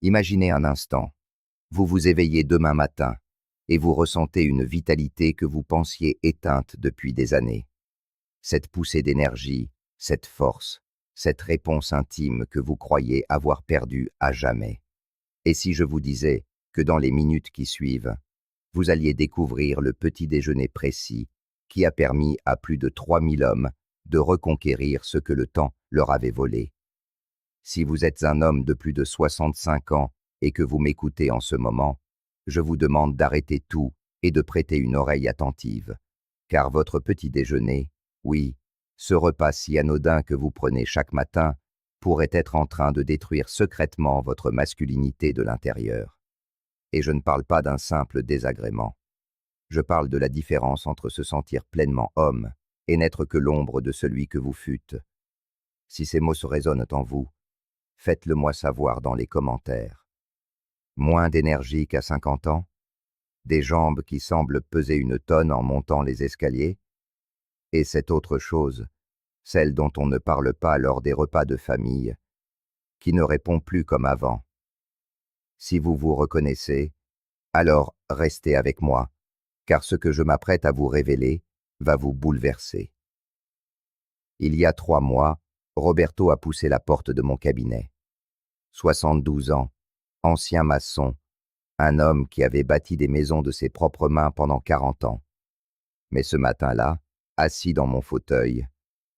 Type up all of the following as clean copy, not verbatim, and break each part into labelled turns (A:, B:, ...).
A: Imaginez un instant. Vous vous éveillez demain matin et vous ressentez une vitalité que vous pensiez éteinte depuis des années. Cette poussée d'énergie, cette force, cette réponse intime que vous croyez avoir perdue à jamais. Et si je vous disais que dans les minutes qui suivent, vous alliez découvrir le petit déjeuner précis qui a permis à plus de 3000 hommes de reconquérir ce que le temps leur avait volé. Si vous êtes un homme de plus de 65 ans et que vous m'écoutez en ce moment, je vous demande d'arrêter tout et de prêter une oreille attentive, car votre petit déjeuner, oui, ce repas si anodin que vous prenez chaque matin, pourrait être en train de détruire secrètement votre masculinité de l'intérieur. Et je ne parle pas d'un simple désagrément. Je parle de la différence entre se sentir pleinement homme et n'être que l'ombre de celui que vous fûtes. Si ces mots se résonnent en vous, faites-le moi savoir dans les commentaires. Moins d'énergie qu'à 50 ans? Des jambes qui semblent peser une tonne en montant les escaliers? Et cette autre chose, celle dont on ne parle pas lors des repas de famille, qui ne répond plus comme avant. Si vous vous reconnaissez, alors restez avec moi, car ce que je m'apprête à vous révéler va vous bouleverser. Il y a 3 mois, Roberto a poussé la porte de mon cabinet. 72 ans, ancien maçon, un homme qui avait bâti des maisons de ses propres mains pendant 40 ans. Mais ce matin-là, assis dans mon fauteuil,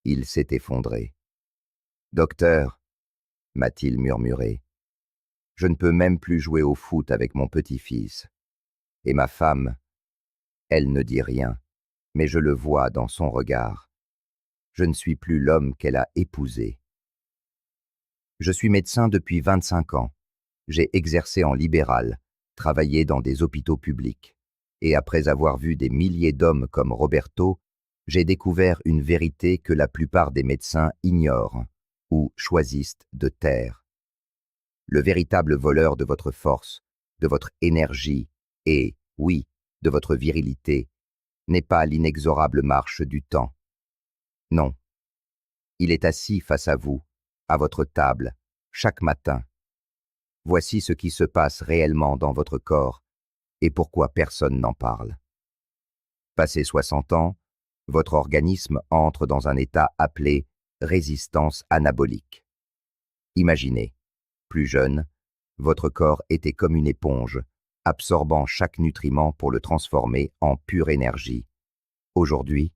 A: il s'est effondré. « Docteur, m'a-t-il murmuré, je ne peux même plus jouer au foot avec mon petit-fils. Et ma femme, elle ne dit rien, mais je le vois dans son regard. Je ne suis plus l'homme qu'elle a épousé. Je suis médecin depuis 25 ans. J'ai exercé en libéral, travaillé dans des hôpitaux publics. Et après avoir vu des milliers d'hommes comme Roberto, j'ai découvert une vérité que la plupart des médecins ignorent ou choisissent de taire. Le véritable voleur de votre force, de votre énergie et, oui, de votre virilité, n'est pas l'inexorable marche du temps. Non. Il est assis face à vous, à votre table, chaque matin. Voici ce qui se passe réellement dans votre corps et pourquoi personne n'en parle. Passé 60 ans, votre organisme entre dans un état appelé résistance anabolique. Imaginez, plus jeune, votre corps était comme une éponge, absorbant chaque nutriment pour le transformer en pure énergie. Aujourd'hui,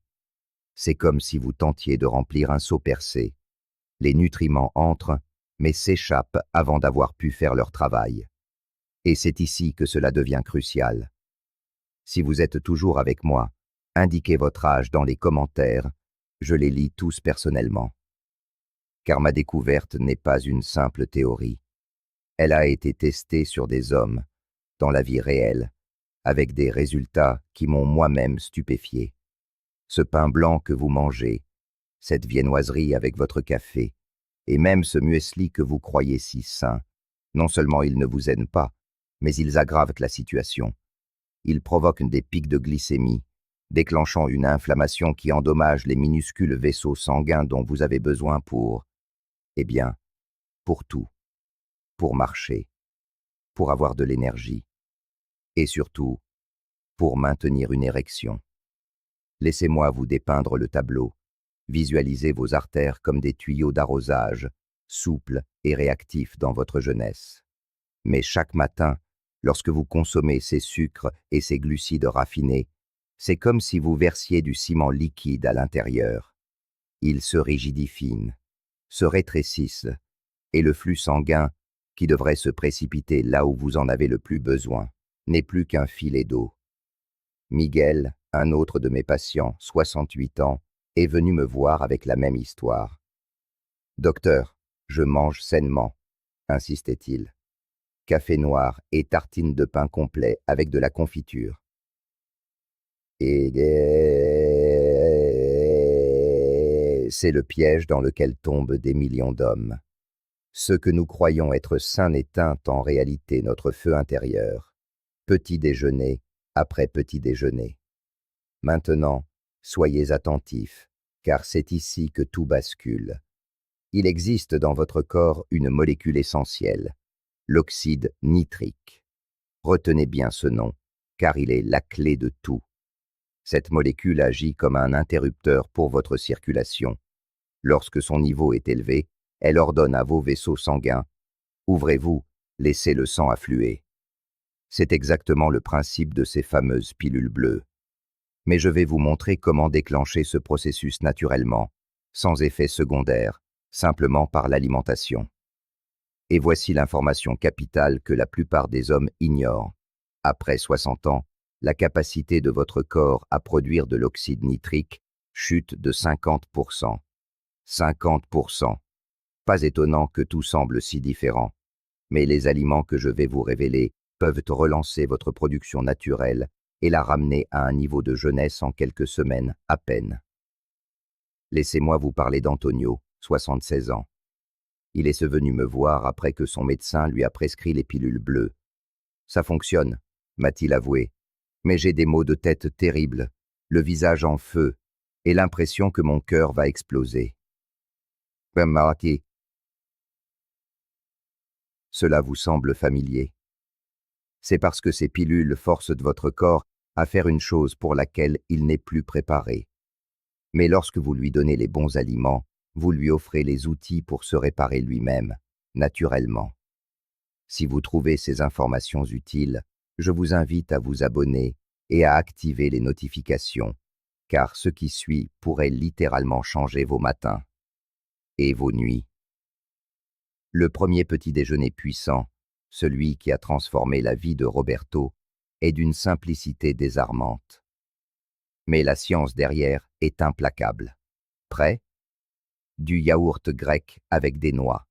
A: c'est comme si vous tentiez de remplir un seau percé. Les nutriments entrent, mais s'échappent avant d'avoir pu faire leur travail. Et c'est ici que cela devient crucial. Si vous êtes toujours avec moi, indiquez votre âge dans les commentaires, je les lis tous personnellement. Car ma découverte n'est pas une simple théorie. Elle a été testée sur des hommes, dans la vie réelle, avec des résultats qui m'ont moi-même stupéfié. Ce pain blanc que vous mangez, cette viennoiserie avec votre café, et même ce muesli que vous croyez si sain, non seulement ils ne vous aident pas, mais ils aggravent la situation. Ils provoquent des pics de glycémie, déclenchant une inflammation qui endommage les minuscules vaisseaux sanguins dont vous avez besoin pour, eh bien, pour tout. Pour marcher, pour avoir de l'énergie, et surtout, pour maintenir une érection. Laissez-moi vous dépeindre le tableau. Visualisez vos artères comme des tuyaux d'arrosage, souples et réactifs dans votre jeunesse. Mais chaque matin, lorsque vous consommez ces sucres et ces glucides raffinés, c'est comme si vous versiez du ciment liquide à l'intérieur. Ils se rigidifient, se rétrécissent, et le flux sanguin, qui devrait se précipiter là où vous en avez le plus besoin, n'est plus qu'un filet d'eau. Miguel, un autre de mes patients, 68 ans, est venu me voir avec la même histoire. « Docteur, je mange sainement, » insistait-il. Café noir et tartine de pain complet avec de la confiture. Et c'est le piège dans lequel tombent des millions d'hommes. Ce que nous croyons être sain éteint en réalité notre feu intérieur. Petit déjeuner après petit déjeuner. Maintenant, soyez attentifs, car c'est ici que tout bascule. Il existe dans votre corps une molécule essentielle, l'oxyde nitrique. Retenez bien ce nom, car il est la clé de tout. Cette molécule agit comme un interrupteur pour votre circulation. Lorsque son niveau est élevé, elle ordonne à vos vaisseaux sanguins « Ouvrez-vous, laissez le sang affluer ». C'est exactement le principe de ces fameuses pilules bleues. Mais je vais vous montrer comment déclencher ce processus naturellement, sans effet secondaire, simplement par l'alimentation. Et voici l'information capitale que la plupart des hommes ignorent. Après 60 ans, la capacité de votre corps à produire de l'oxyde nitrique chute de 50%. 50%. Pas étonnant que tout semble si différent. Mais les aliments que je vais vous révéler peuvent relancer votre production naturelle et la ramener à un niveau de jeunesse en quelques semaines à peine. Laissez-moi vous parler d'Antonio, 76 ans. Il est venu me voir après que son médecin lui a prescrit les pilules bleues. Ça fonctionne, m'a-t-il avoué, mais j'ai des maux de tête terribles, le visage en feu et l'impression que mon cœur va exploser. Cela vous semble familier? C'est parce que ces pilules forcent votre corps à faire une chose pour laquelle il n'est plus préparé. Mais lorsque vous lui donnez les bons aliments, vous lui offrez les outils pour se réparer lui-même, naturellement. Si vous trouvez ces informations utiles, je vous invite à vous abonner et à activer les notifications, car ce qui suit pourrait littéralement changer vos matins et vos nuits. Le premier petit déjeuner puissant, celui qui a transformé la vie de Roberto, est d'une simplicité désarmante. Mais la science derrière est implacable. Prêt? Du yaourt grec avec des noix.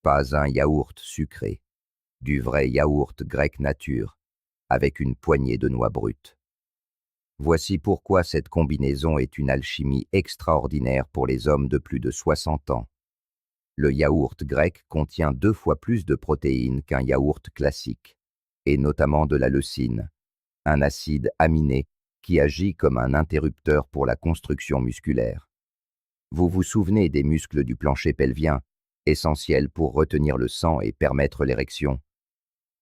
A: Pas un yaourt sucré. Du vrai yaourt grec nature, avec une poignée de noix brutes. Voici pourquoi cette combinaison est une alchimie extraordinaire pour les hommes de plus de 60 ans. Le yaourt grec contient 2 fois plus de protéines qu'un yaourt classique, et notamment de la leucine, un acide aminé qui agit comme un interrupteur pour la construction musculaire. Vous vous souvenez des muscles du plancher pelvien, essentiels pour retenir le sang et permettre l'érection.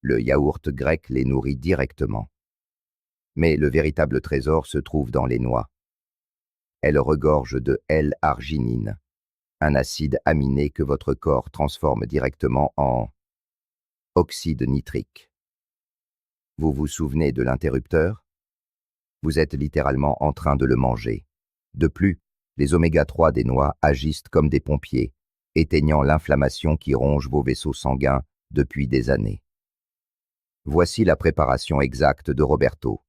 A: Le yaourt grec les nourrit directement. Mais le véritable trésor se trouve dans les noix. Elles regorgent de L-arginine, un acide aminé que votre corps transforme directement en oxyde nitrique. Vous vous souvenez de l'interrupteur? Vous êtes littéralement en train de le manger. De plus, les oméga-3 des noix agissent comme des pompiers, éteignant l'inflammation qui ronge vos vaisseaux sanguins depuis des années. Voici la préparation exacte de Roberto.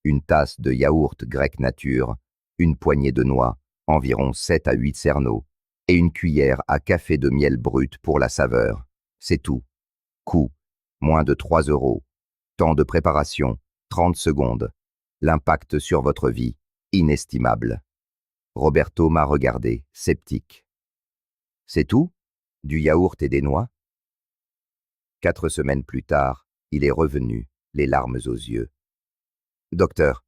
A: Une tasse de yaourt grec nature, une poignée de noix, environ 7 à 8 cerneaux, et une cuillère à café de miel brut pour la saveur. C'est tout. Coût, moins de 3 €. Temps de préparation, 30 secondes. L'impact sur votre vie, inestimable. Roberto m'a regardé, sceptique. C'est tout? Du yaourt et des noix? 4 semaines plus tard, il est revenu, les larmes aux yeux. Docteur,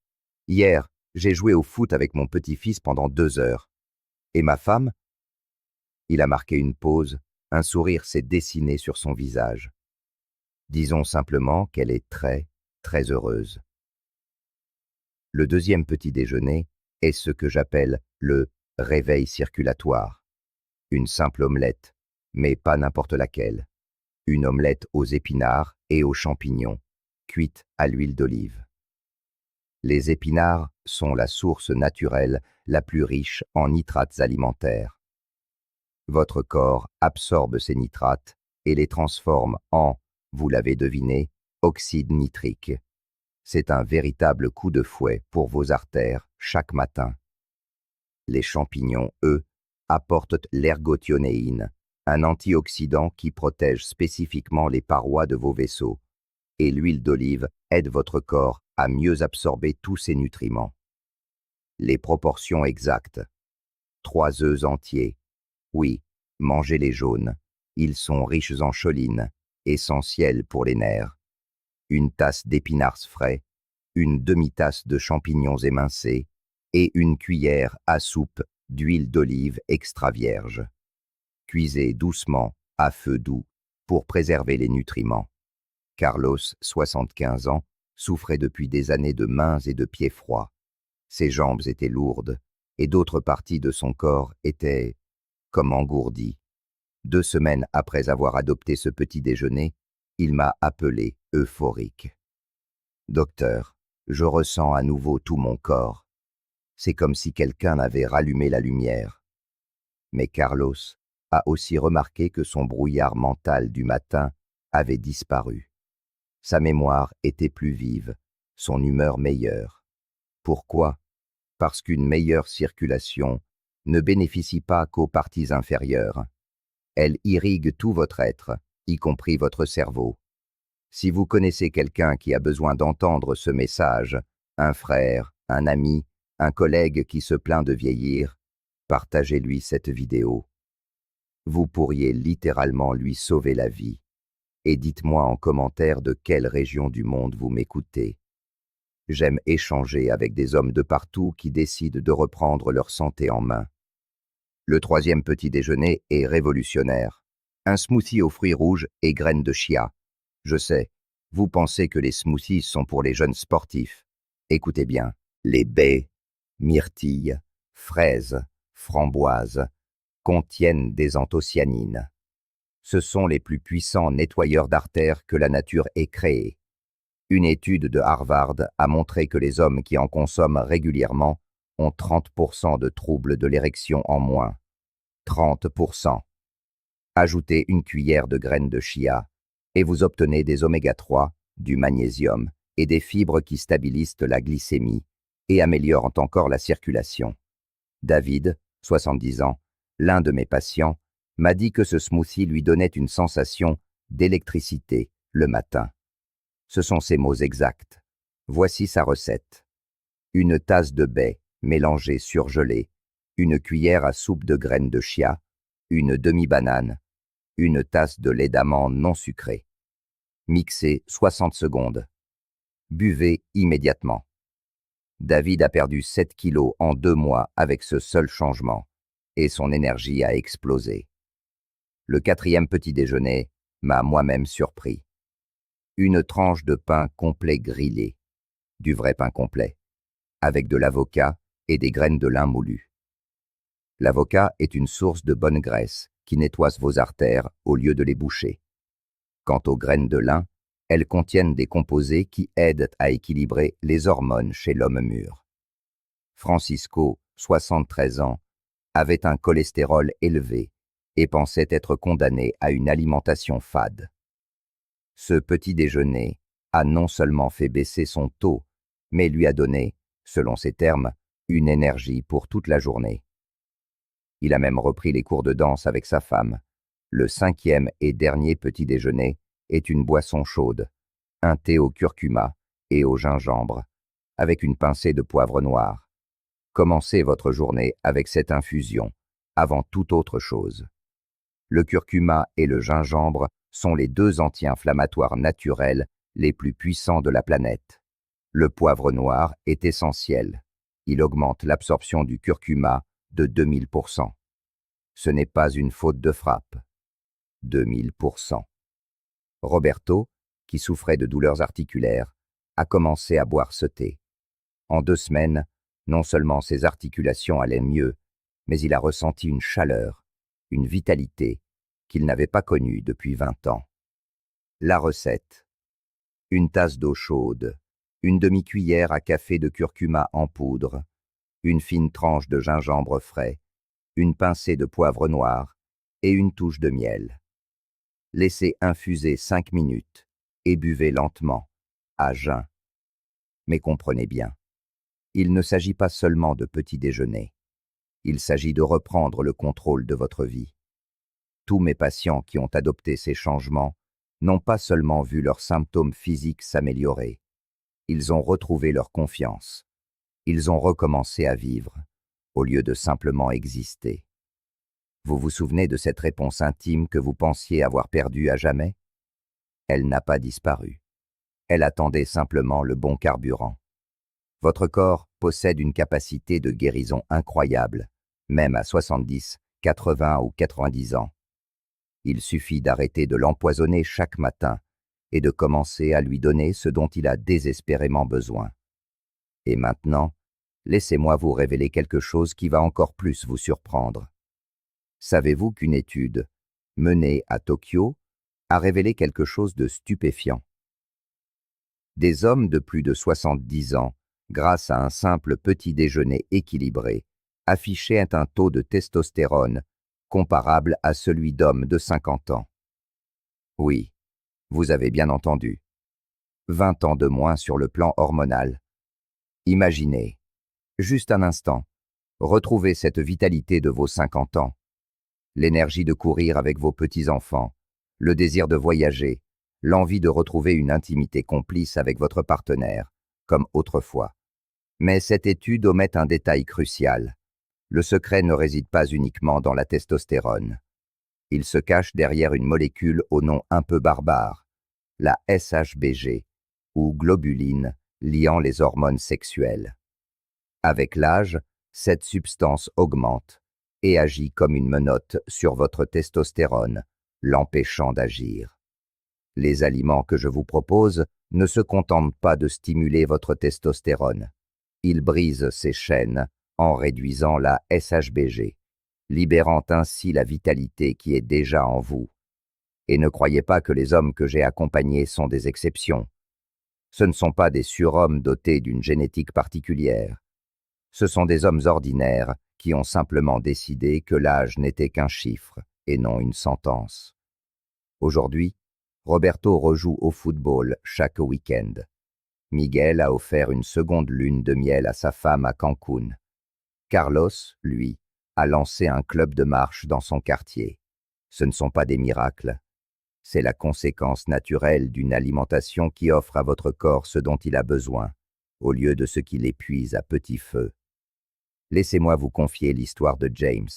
A: hier, j'ai joué au foot avec mon petit-fils pendant 2 heures. Et ma femme? Il a marqué une pause, un sourire s'est dessiné sur son visage. Disons simplement qu'elle est très, très heureuse. Le deuxième petit déjeuner est ce que j'appelle le réveil circulatoire. Une simple omelette, mais pas n'importe laquelle. Une omelette aux épinards et aux champignons, cuite à l'huile d'olive. Les épinards sont la source naturelle la plus riche en nitrates alimentaires. Votre corps absorbe ces nitrates et les transforme en, vous l'avez deviné, oxyde nitrique. C'est un véritable coup de fouet pour vos artères chaque matin. Les champignons, eux, apportent l'ergothionéine, un antioxydant qui protège spécifiquement les parois de vos vaisseaux, et l'huile d'olive aide votre corps à mieux absorber tous ces nutriments. Les proportions exactes. 3 œufs entiers. Oui, mangez les jaunes. Ils sont riches en choline, essentiels pour les nerfs. Une tasse d'épinards frais, une demi-tasse de champignons émincés et une cuillère à soupe d'huile d'olive extra vierge. Cuisez doucement, à feu doux, pour préserver les nutriments. Carlos, 75 ans, souffrait depuis des années de mains et de pieds froids. Ses jambes étaient lourdes, et d'autres parties de son corps étaient comme engourdies. 2 semaines après avoir adopté ce petit déjeuner, il m'a appelé euphorique. Docteur, je ressens à nouveau tout mon corps. C'est comme si quelqu'un avait rallumé la lumière. Mais Carlos a aussi remarqué que son brouillard mental du matin avait disparu. Sa mémoire était plus vive, son humeur meilleure. Pourquoi? Parce qu'une meilleure circulation ne bénéficie pas qu'aux parties inférieures. Elle irrigue tout votre être, y compris votre cerveau. Si vous connaissez quelqu'un qui a besoin d'entendre ce message, un frère, un ami, un collègue qui se plaint de vieillir, partagez-lui cette vidéo. Vous pourriez littéralement lui sauver la vie. Et dites-moi en commentaire de quelle région du monde vous m'écoutez. J'aime échanger avec des hommes de partout qui décident de reprendre leur santé en main. Le 3e petit déjeuner est révolutionnaire. Un smoothie aux fruits rouges et graines de chia. Je sais, vous pensez que les smoothies sont pour les jeunes sportifs. Écoutez bien, les baies, myrtilles, fraises, framboises contiennent des anthocyanines. Ce sont les plus puissants nettoyeurs d'artères que la nature ait créés. Une étude de Harvard a montré que les hommes qui en consomment régulièrement ont 30% de troubles de l'érection en moins. 30%. Ajoutez une cuillère de graines de chia et vous obtenez des oméga 3, du magnésium et des fibres qui stabilisent la glycémie et améliorent encore la circulation. David, 70 ans, l'un de mes patients, m'a dit que ce smoothie lui donnait une sensation d'électricité le matin. Ce sont ses mots exacts. Voici sa recette. Une tasse de baies mélangée surgelée, une cuillère à soupe de graines de chia, une demi-banane, une tasse de lait d'amande non sucré. Mixez 60 secondes. Buvez immédiatement. David a perdu 7 kilos en 2 mois avec ce seul changement, et son énergie a explosé. Le 4e petit déjeuner m'a moi-même surpris. Une tranche de pain complet grillé, du vrai pain complet, avec de l'avocat et des graines de lin moulues. L'avocat est une source de bonne graisse qui nettoie vos artères au lieu de les boucher. Quant aux graines de lin, elles contiennent des composés qui aident à équilibrer les hormones chez l'homme mûr. Francisco, 73 ans, avait un cholestérol élevé et pensait être condamné à une alimentation fade. Ce petit déjeuner a non seulement fait baisser son taux, mais lui a donné, selon ses termes, une énergie pour toute la journée. Il a même repris les cours de danse avec sa femme. Le 5e et dernier petit déjeuner est une boisson chaude, un thé au curcuma et au gingembre, avec une pincée de poivre noir. Commencez votre journée avec cette infusion, avant toute autre chose. Le curcuma et le gingembre sont les 2 anti-inflammatoires naturels les plus puissants de la planète. Le poivre noir est essentiel. Il augmente l'absorption du curcuma de 2000%. Ce n'est pas une faute de frappe. 2000%. Roberto, qui souffrait de douleurs articulaires, a commencé à boire ce thé. En 2 semaines, non seulement ses articulations allaient mieux, mais il a ressenti une chaleur, une vitalité qu'il n'avait pas connue depuis 20 ans. La recette. Une tasse d'eau chaude, une demi-cuillère à café de curcuma en poudre, une fine tranche de gingembre frais, une pincée de poivre noir et une touche de miel. Laissez infuser 5 minutes et buvez lentement, à jeun. Mais comprenez bien, il ne s'agit pas seulement de petit déjeuner. Il s'agit de reprendre le contrôle de votre vie. Tous mes patients qui ont adopté ces changements n'ont pas seulement vu leurs symptômes physiques s'améliorer, ils ont retrouvé leur confiance. Ils ont recommencé à vivre, au lieu de simplement exister. Vous vous souvenez de cette réponse intime que vous pensiez avoir perdue à jamais? Elle n'a pas disparu. Elle attendait simplement le bon carburant. Votre corps possède une capacité de guérison incroyable, même à 70, 80 ou 90 ans. Il suffit d'arrêter de l'empoisonner chaque matin et de commencer à lui donner ce dont il a désespérément besoin. Et maintenant, laissez-moi vous révéler quelque chose qui va encore plus vous surprendre. Savez-vous qu'une étude, menée à Tokyo, a révélé quelque chose de stupéfiant? Des hommes de plus de 70 ans, grâce à un simple petit déjeuner équilibré, affichaient un taux de testostérone comparable à celui d'hommes de 50 ans. Oui, vous avez bien entendu. 20 ans de moins sur le plan hormonal. Imaginez, juste un instant, retrouvez cette vitalité de vos 50 ans, l'énergie de courir avec vos petits-enfants, le désir de voyager, l'envie de retrouver une intimité complice avec votre partenaire, comme autrefois. Mais cette étude omet un détail crucial. Le secret ne réside pas uniquement dans la testostérone. Il se cache derrière une molécule au nom un peu barbare, la SHBG, ou globuline liant les hormones sexuelles. Avec l'âge, cette substance augmente et agit comme une menotte sur votre testostérone, l'empêchant d'agir. Les aliments que je vous propose ne se contentent pas de stimuler votre testostérone. Ils brisent ces chaînes en réduisant la SHBG, libérant ainsi la vitalité qui est déjà en vous. Et ne croyez pas que les hommes que j'ai accompagnés sont des exceptions. Ce ne sont pas des surhommes dotés d'une génétique particulière. Ce sont des hommes ordinaires qui ont simplement décidé que l'âge n'était qu'un chiffre et non une sentence. Aujourd'hui, Roberto rejoue au football chaque week-end. Miguel a offert une seconde lune de miel à sa femme à Cancun. Carlos, lui, a lancé un club de marche dans son quartier. Ce ne sont pas des miracles. C'est la conséquence naturelle d'une alimentation qui offre à votre corps ce dont il a besoin, au lieu de ce qui l'épuise à petit feu. Laissez-moi vous confier l'histoire de James.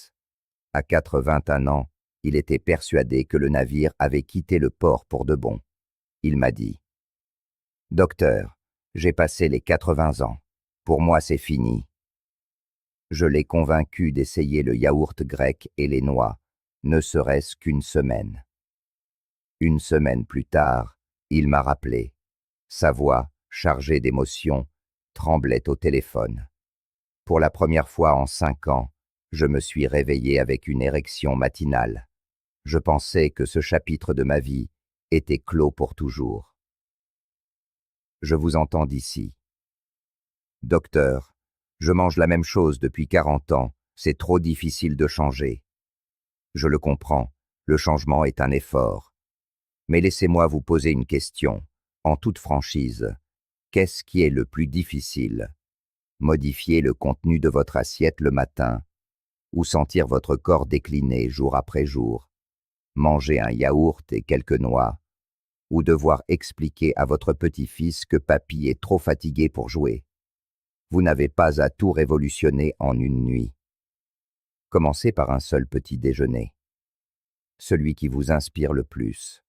A: À 81 ans, il était persuadé que le navire avait quitté le port pour de bon. Il m'a dit « Docteur, j'ai passé les 80 ans. Pour moi, c'est fini. » Je l'ai convaincu d'essayer le yaourt grec et les noix, ne serait-ce qu'une semaine. Une semaine plus tard, il m'a rappelé. Sa voix, chargée d'émotion, tremblait au téléphone. Pour la première fois en 5 ans, je me suis réveillé avec une érection matinale. Je pensais que ce chapitre de ma vie était clos pour toujours. Je vous entends d'ici. Docteur, je mange la même chose depuis 40 ans, c'est trop difficile de changer. Je le comprends, le changement est un effort. Mais laissez-moi vous poser une question, en toute franchise. Qu'est-ce qui est le plus difficile? Modifier le contenu de votre assiette le matin, ou sentir votre corps décliner jour après jour, manger un yaourt et quelques noix, ou devoir expliquer à votre petit-fils que papy est trop fatigué pour jouer. Vous n'avez pas à tout révolutionner en une nuit. Commencez par un seul petit déjeuner, celui qui vous inspire le plus.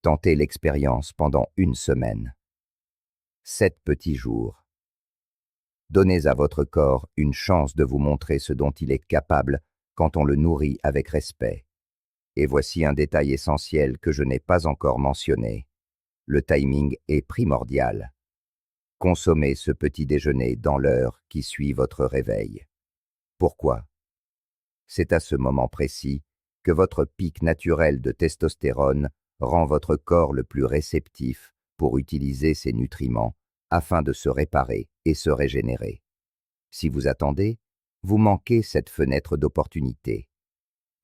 A: Tentez l'expérience pendant une semaine. 7 petits jours. Donnez à votre corps une chance de vous montrer ce dont il est capable quand on le nourrit avec respect. Et voici un détail essentiel que je n'ai pas encore mentionné. Le timing est primordial. Consommez ce petit déjeuner dans l'heure qui suit votre réveil. Pourquoi? C'est à ce moment précis que votre pic naturel de testostérone rend votre corps le plus réceptif pour utiliser ces nutriments afin de se réparer et se régénérer. Si vous attendez, vous manquez cette fenêtre d'opportunité.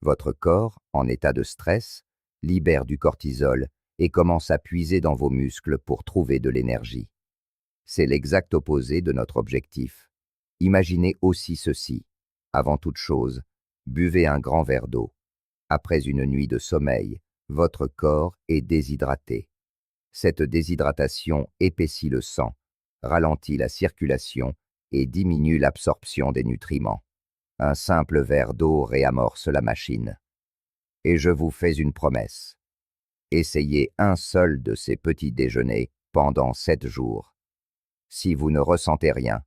A: Votre corps, en état de stress, libère du cortisol et commence à puiser dans vos muscles pour trouver de l'énergie. C'est l'exact opposé de notre objectif. Imaginez aussi ceci. Avant toute chose, buvez un grand verre d'eau. Après une nuit de sommeil, votre corps est déshydraté. Cette déshydratation épaissit le sang, ralentit la circulation et diminue l'absorption des nutriments. Un simple verre d'eau réamorce la machine. Et je vous fais une promesse. Essayez un seul de ces petits déjeuners pendant 7 jours. Si vous ne ressentez rien,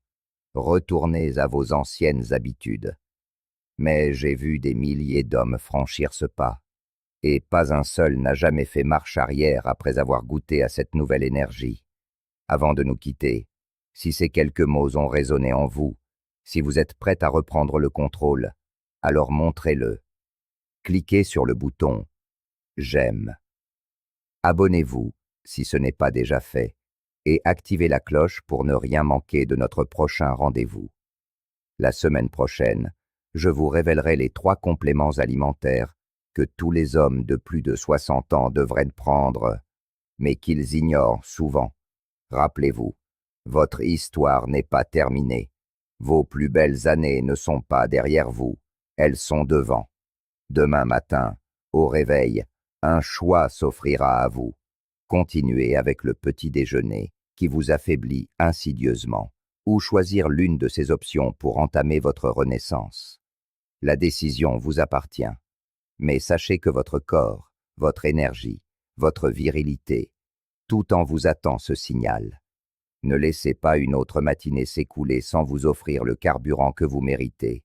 A: retournez à vos anciennes habitudes. Mais j'ai vu des milliers d'hommes franchir ce pas. Et pas un seul n'a jamais fait marche arrière après avoir goûté à cette nouvelle énergie. Avant de nous quitter, si ces quelques mots ont résonné en vous, si vous êtes prête à reprendre le contrôle, alors montrez-le. Cliquez sur le bouton « J'aime ». Abonnez-vous si ce n'est pas déjà fait et activez la cloche pour ne rien manquer de notre prochain rendez-vous. La semaine prochaine, je vous révélerai les 3 compléments alimentaires que tous les hommes de plus de 60 ans devraient prendre, mais qu'ils ignorent souvent. Rappelez-vous, votre histoire n'est pas terminée. Vos plus belles années ne sont pas derrière vous, elles sont devant. Demain matin, au réveil, un choix s'offrira à vous. Continuez avec le petit déjeuner qui vous affaiblit insidieusement, ou choisir l'une de ces options pour entamer votre renaissance. La décision vous appartient, mais sachez que votre corps, votre énergie, votre virilité, tout en vous attend ce signal. Ne laissez pas une autre matinée s'écouler sans vous offrir le carburant que vous méritez.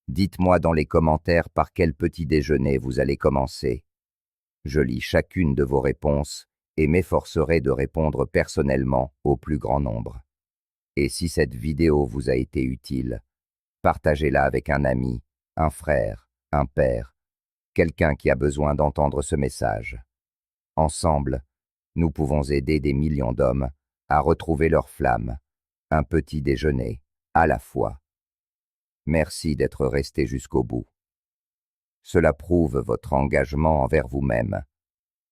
A: Dites-moi dans les commentaires par quel petit déjeuner vous allez commencer. Je lis chacune de vos réponses et m'efforcerai de répondre personnellement au plus grand nombre. Et si cette vidéo vous a été utile, partagez-la avec un ami, un frère, un père, quelqu'un qui a besoin d'entendre ce message. Ensemble, nous pouvons aider des millions d'hommes à retrouver leur flamme, un petit déjeuner à la fois. Merci d'être resté jusqu'au bout. Cela prouve votre engagement envers vous-même.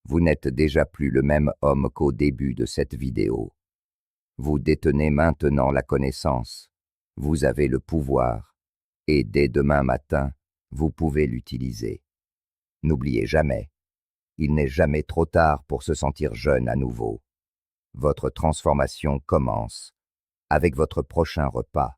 A: Vous n'êtes déjà plus le même homme qu'au début de cette vidéo. Vous détenez maintenant la connaissance, vous avez le pouvoir, et dès demain matin, vous pouvez l'utiliser. N'oubliez jamais, il n'est jamais trop tard pour se sentir jeune à nouveau. Votre transformation commence avec votre prochain repas.